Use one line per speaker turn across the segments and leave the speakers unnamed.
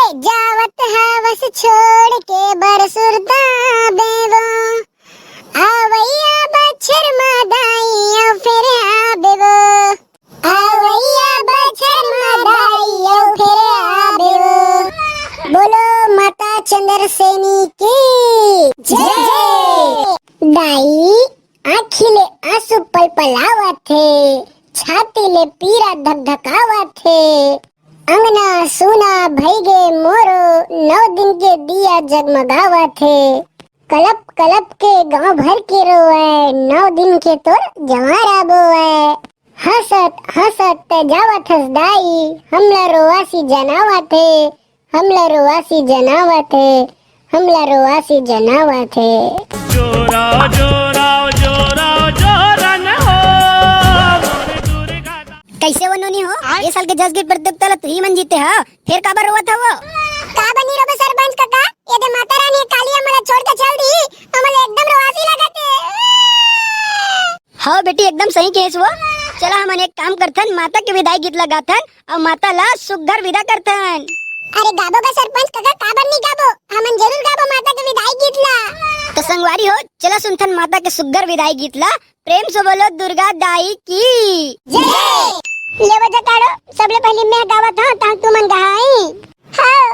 जावत हवस छोड़ के बरसुरता बेवो आवैया बछर मदाइयो फिर आबेवो आवैया बछर मदाइयो फिर आबेवो। बोलो माता चंद्रसेनी की जय। दाई आँखीले आंसू पलपलावत थे, छातीले पीरा धकधकावत थे। अंगना सूना भईगे मोरो 9 दिन के दिया जगमगावत थे। कलप कलप के गांव भर के रोए 9 दिन के तोर जवारा बोए। हंसत हंसत ते जावत हस दाई हमला रोवासी जनावत थे, हमला रोवासी जनावत थे, हमला रोवासी जनावत थे।
जोरा जोरा जोरा जोरा न हो
कैसे वनोनी हो ये साल के जज गिर प्रतियोगिता तू ही मन जीते हो, फिर काबर रोवत हो? का बनी रोबे सरपंच काका, ये दे माता रानी कालिया मला छोड़ के चल दी, हमले एकदम रोवासी लगते। हां बेटी एकदम सही केस वो। चला हमन एक काम करथन, माता के विदाई गीत लगाथन और माता ला सुघर विदा करथन। अरे गाबो का सरपंच काका, काबर नहीं गाबो, हमन जरूर गाबो माता के विदाई गीत ला। तो संगवारी हो चला सुनथन माता के सुघर विदाई गीत ला। प्रेम से बोलो दुर्गा दाई की जय। ले बजा काड़ो, सबले पहले मैं गावत हूं ता तू मन गाई। हां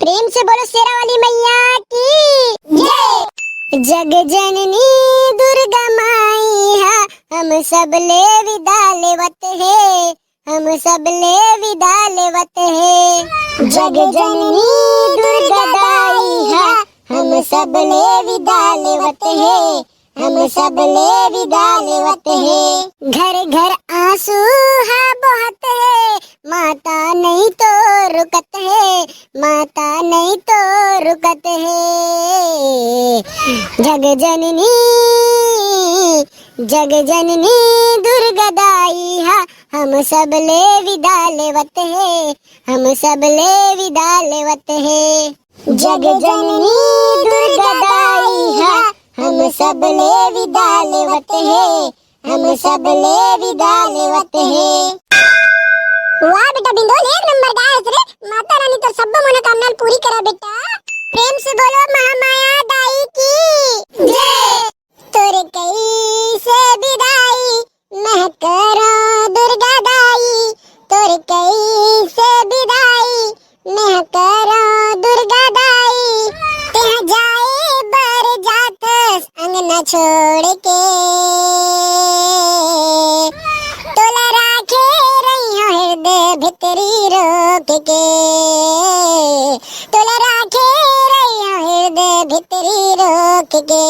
प्रेम से बोलो शेरा वाली मैया की जय। जग जननी दुर्गा माई हा हम सब ले विदा लेवत है, हम सब ले विदा लेवत है। जग जननी दुर्गा दाई हा हम सब ले विदा लेवत है, हम सब ले विदा लेवत है। घर घर आंसू हा बहत है, माता नहीं तो रुकत है, माता नहीं तो रुकत है। जग जननी दुर्गा दाई हा हम सब ले विदा लेवत है, हम सब ले विदा लेवत है। जग जननी दुर्गा दाई हा हम सब ले विदा लेवत है, हम सब ले विदा लेवत है। वाह बेटा बिंदोल एक नंबर गायस रे, माता रानी तो सब मनोकामना पूरी करा बेटा। प्रेम से बोलो महामाया दाई की जय। तोरे कैसे विदाई मैं करो दुर्गा दाई, तोरे कैसे विदाई मैं करो दुर्गा दाई। तेहा जाए बर जातस अंगना छोड़ के, तोला राखे रहियो हृदय भितरी रोक के, तोला राखे रहियो हृदय भितरी रोक के।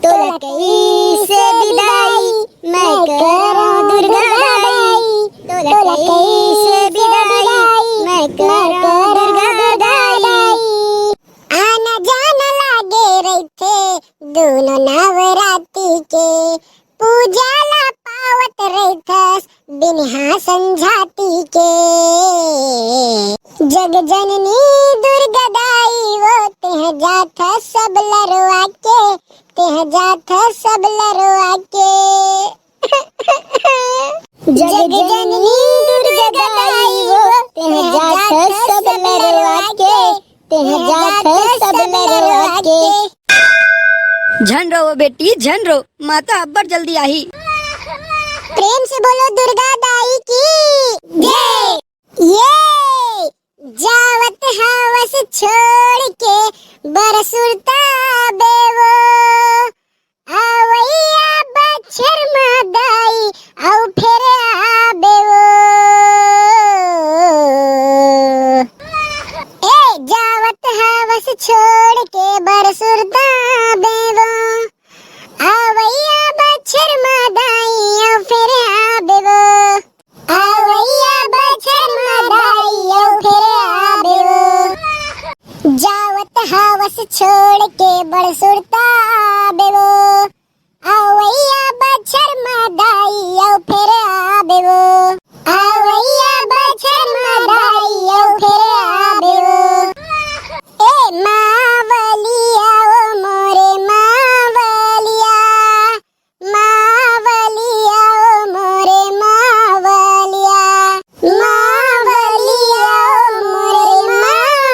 तोला कैसे विदाई मैं करो दुर्गा दाई, तोला कैसे विदाई मैं करो दुर्गा दाई। आना जाना लागे रहिथे दोनों नवरात्रि के, पूजा ला पावत रहिथस बिनहा संझाती के। जग जननी दुर्गा दाई वो तेह जाथ सब लरवा के, तेह जाथ सब लरवा के। जग जननी दुर्गा दाई वो तेह जाथ सब लरवा के, तेह जाथ सब लरवा के।
झन रो बेटी झन रो, माता अब्बर जल्दी आई।
प्रेम से बोलो दुर्गा दाई की जय। ये जावत हवस छोड़ के बरसुरता बेवो आवैया बछर मदाई औ फिर आबेवो। ए जावत हवस छोड़ के बरसुरता बेवो आवैया बछर मदाई औ फिर आबेवो, आवैया बछर मदाई औ फिर आबेवो। जावत हवस छोड़ के बरसुरता बेवो आवैया बछर मदाई औ फिर आबेवो, आवैया बछर मदाई औ फिर आबेवो। ए मावलिया ओ मोरे मावलिया, मावलिया ओ मोरे मावलिया, मावलिया ओ मोरे मावलिया।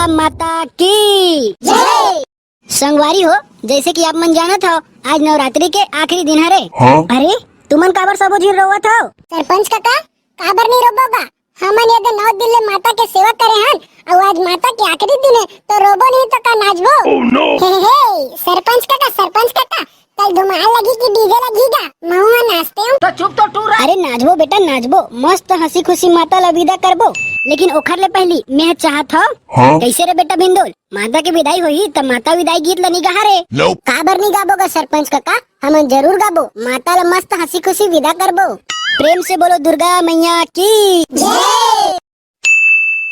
माता की जय। संगवारी हो, जैसे कि आप मन जानत हो, आज नवरात्रि के आखिरी दिन हरे। अरे तुमन काबर सबो झीर रोवत हो? सरपंच काका, काबर नहीं रोबोगा? हमन यदि 9 दिन ले माता के सेवा करे हन, और आज माता के आखिरी दिन है, तो रोबो नहीं तो का नाचबो? हे सरपंच काका, कल धुमाल लगी कि डीजे लगीगा? महुआ नाचते हूँ।
तो चुप तो टू रहा।
अरे नाचबो बेटा नाचबो, मस्त हंसी खुशी माता ला विदा करबो। लेकिन ओखर ले पहली मैं चाहत हो, कैसे रे बेटा बिंदुल, माता की विदाई होई तब माता विदाई गीत ला नहीं गा रे? काबर नहीं गाबोगा सरपंच काका, हम जरूर गाबो, माता ला मस्त हंसी खुशी विदा करबो। प्रेम से बोलो दुर्गा मैया की जय।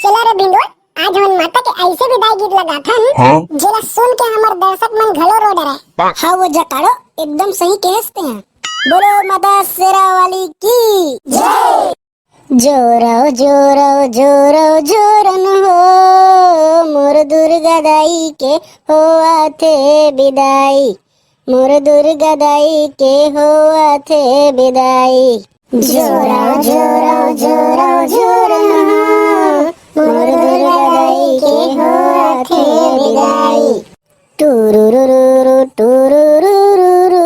चला रे बिंदुल, आज हम माता के ऐसे विदाई गीत लगाथन जेला सुन के हमर दर्शक मन घलो रो डरे। हाँ वो जकाड़ो एकदम सही कहते हैं। बोलो माता शेरा वाली की जय। जोरो जोरो जोरो जोरन हो, मोर दुर्गा दाई के हो आथे विदाई, मोर दुर्गा दाई के हो आथे विदाई। जोरो जोरो जोरो जोरन हो, मोर दुर्गा दाई के हो आथे विदाई। टुरुरुरुरु टुरुरुरुरु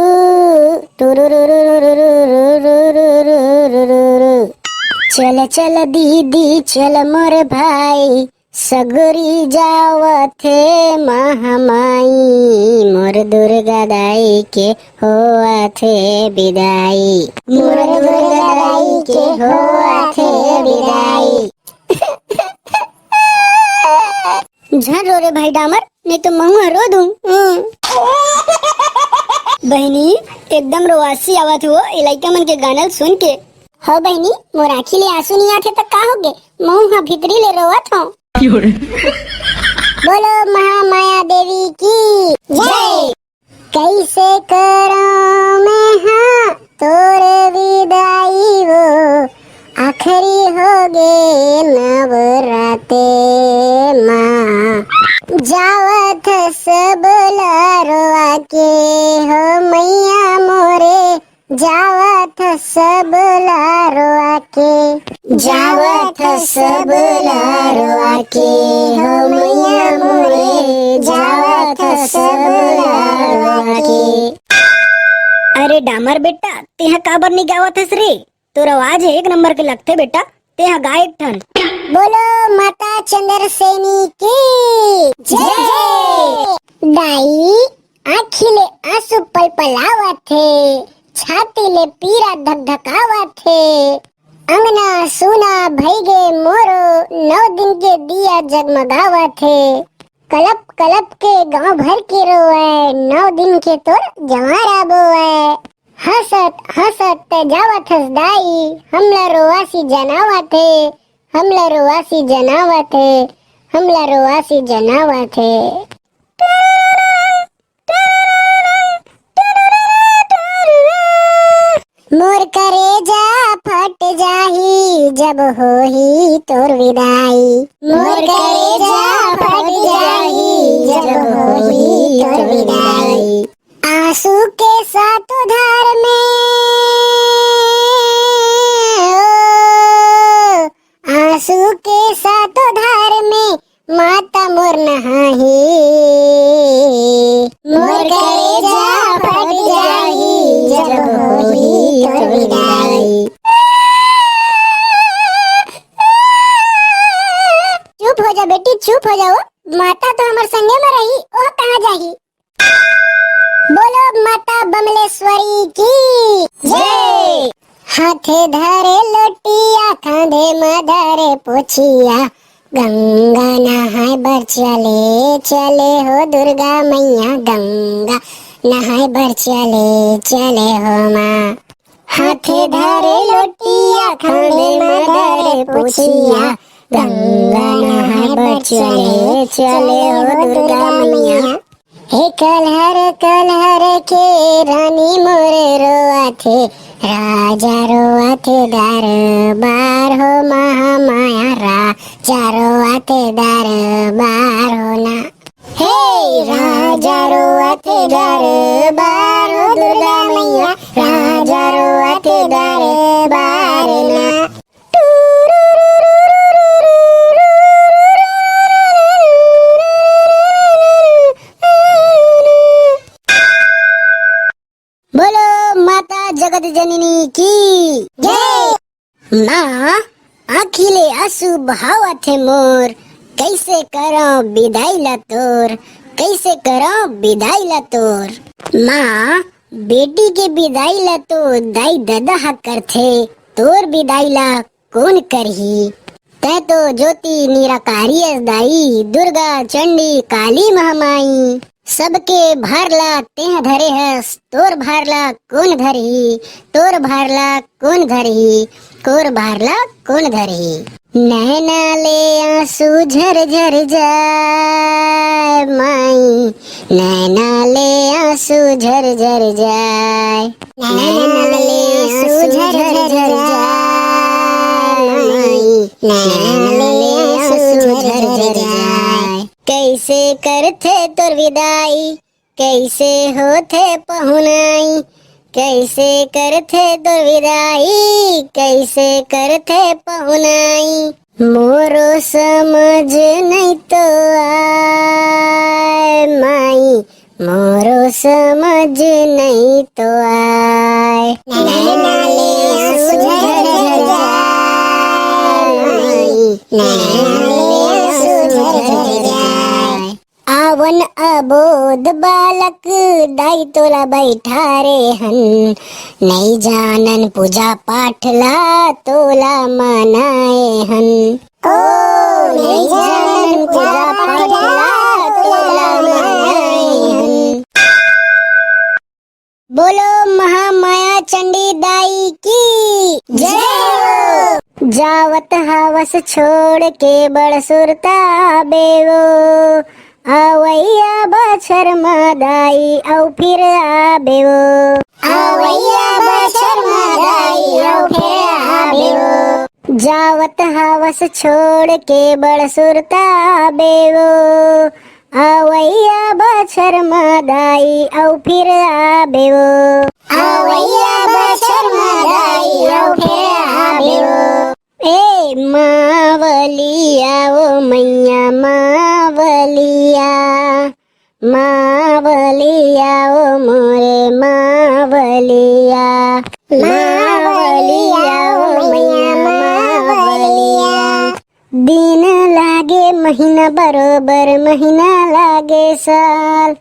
टुरुरुरुरुरु। चल चल दीदी चल मोर भाई, सगरी जावत है महामाई, मोर दुर्गा दाई के होवत है विदाई, मोर दुर्गा दाई के होवत है विदाई। झन रो रे भाई डामर, नहीं तो महुआ रो दूं। बहनी एकदम रोवासी आवत हो इलाका मन के गाना सुन के। हो बहनी, मोर आँखी ले आंसू नहीं आते तो का होगे, मुँह भीतरी ले रोवत हो। बोलो महामाया देवी की जय। कैसे करो मैं हाँ तोरे विदाई वो, आखिरी हो गे नवराते माँ, जावत सब लारोआ के हो मैया मोरे, जावत सब लारोआ के, जावत सब लारोआ के हो मैया मोरे, जावत सब लारोआ के। अरे डामर बेटा, तेहा काबर नहीं गावत हस रे? तोर आवाज एक नंबर के लगते बेटा, तेहा गा एक ठन। बोलो माता चंद्रसेनी की जय। दाई आँखी ले आंसू पलपलावत थे, छाती ले पीरा धकधकावत थे, अंगना सुना भईगे मोरो 9 दिन के दिया जगमगावत थे, कलप कलप के गांव भर के रोए 9 दिन के तोर जवारा बोए, हसत हसत ते जावत हस दाई, हमला रोवासी जनावत है, हमला रोवासी जनावत है, हमला रोवासी जनावत है। मोर करेजा फट जाही जब होही तोर विदाई, मोर करेजा फट जाही जब होही तोर विदाई। आंसू के साथ धार में आंसू के साथ धार में माता मोर नहाही, मोर करेजा फट जाही जब होही तोर विदाई। चुप हो जा बेटी, चुप हो जाओ, माता तो हमारे संगे में रही, वो कहाँ जाही? बोलो माता बमलेश्वरी की जय। हाथे धरे लोटिया, कांधे में धरे पोछिया, गंगा नहाय बर चले चले हो दुर्गा मैया, गंगा नहाय बर चले चले हो माँ। हाथे धरे लोटिया, कांधे में धरे पोछिया, गंगा नहाय बर चले चले हो दुर्गा मैया। हे कलहर के रानी मोरे रोआ थे, राजा रोआ थे दरबार हो महामाया, राजा रोआ थे दरबार हो ना। हे राजा रोआ थे दरबार हो दुर्गा मैया, राजा रोआ थे दरबार ना। जगत जननी की जय। माँ आखिले आंसू बहावत है मोर, कैसे करो विदाई ला तोर, कैसे करो विदाई ला तोर। माँ बेटी के विदाई ला तो दाई दादा हक करथे, तोर विदाई ला कौन करही। तै तो ज्योति निराकारी दाई, दुर्गा चंडी काली महामाई, सबके भारला तेह धरे हस, तोर भारला कौन धरही, तोर भारला कौन धरही, तोर भारला कौन धरही। नैना ले आंसू झर झर जाए माई, नैना ले आंसू झर झर जाए, नैना ले आंसू झर झर जाए माई, नैना ले आंसू झर झर जाए। कैसे करथे तोर विदाई, कैसे होथे पहुनाई, कैसे करथे तोर विदाई, कैसे करथे पहुनाई। मोरो समझ नहीं तो आए माई, मोरो समझ नहीं तो आए। नैना ले आंसू झर झर जाए माई, नैना ले आंसू झर झर जाए। आवन अबोध बालक दाई तोला बैठा रे हन, नहीं जानन पूजा पाठ ला तोला मनाए हन। ओ नहीं जानन पूजा पाठ ला तोला मनाए हन। बोलो महामाया चंडी दाई की जय। जावत हवस छोड़ के बड़ सुरता बेवो, आवैया बछर मदाई औ फिर आबेवो, आवैया बछर मदाई औ फिर आबेवो। जावत हवस छोड़ के बड़ सुरता बेवो, आवैया बछर मदाई औ फिर आबेवो, आवैया बछर मदाई औ फिर आबेवो। ए मावलिया ओ मैया मावलिया, मावलिया ओ मोरे मावलिया, मावलिया ओ मैया मावलिया। दिन लागे महीना बरोबर, महीना लागे साल,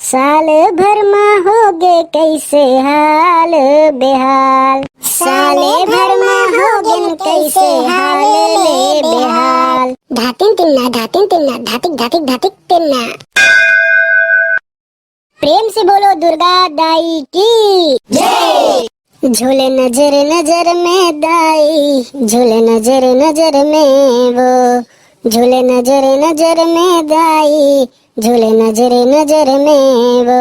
साल भर में होगे कैसे हाल बेहाल, साले भर में होगे कैसे हाल ले बेहाल। धातिन तिन्ना धातिन तिन्ना धातिक धातिक धातिक तिन्ना। प्रेम से बोलो दुर्गा दाई की जय। झूले नजर नजर में दाई, झूले नजर नजर में वो, झूले नजर नजर में दाई, झूले नजर नजर में वो,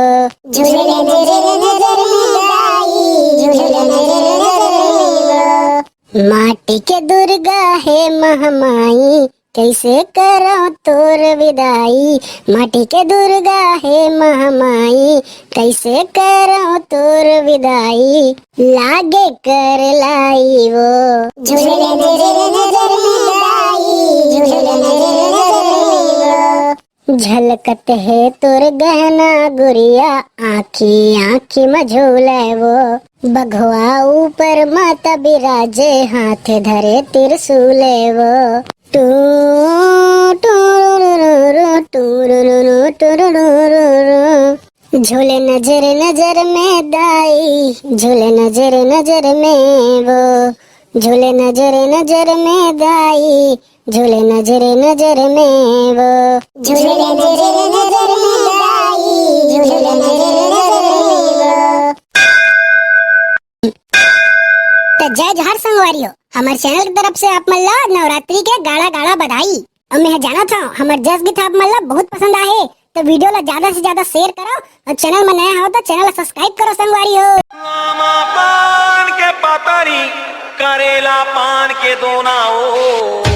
झूले नजर नजर में दाई, झूले नजर नजर में वो। माटी के दुर्गा है महामाई, कैसे करो तोर विदाई, माटी के दुर्गा है महामाई, कैसे करो तोर विदाई। लागे कर लाई वो, झूले नजर नजर में दाई, झूले नजर नजर में वो। झलकत है तोर गहना गुड़िया, आँखी आँखी में झूले वो, बघवा ऊपर माता बिराजे, हाथ धरे त्रिशूले वो। टू झूले नजर नजर में दाई, झूले नजर नजर में वो, झूले नजर नजर में दाई, झूले नजर नजर में वो, झूले नजर नजर में दाई, झूले नजर नजर में वो। तो जय जोहार संगवारियों, हमारे चैनल की तरफ से आप मल्ला नवरात्रि के गाड़ा गाड़ा बधाई। और मैं जाना था हमारे जस गीत आप मल्ला बहुत पसंद आए, तो वीडियो ला ज्यादा से ज्यादा शेयर करो, और चैनल में नया हो तो चैनल सब्सक्राइब करो संगवारियों।
पान के पतरी करेला पान के दोना ओ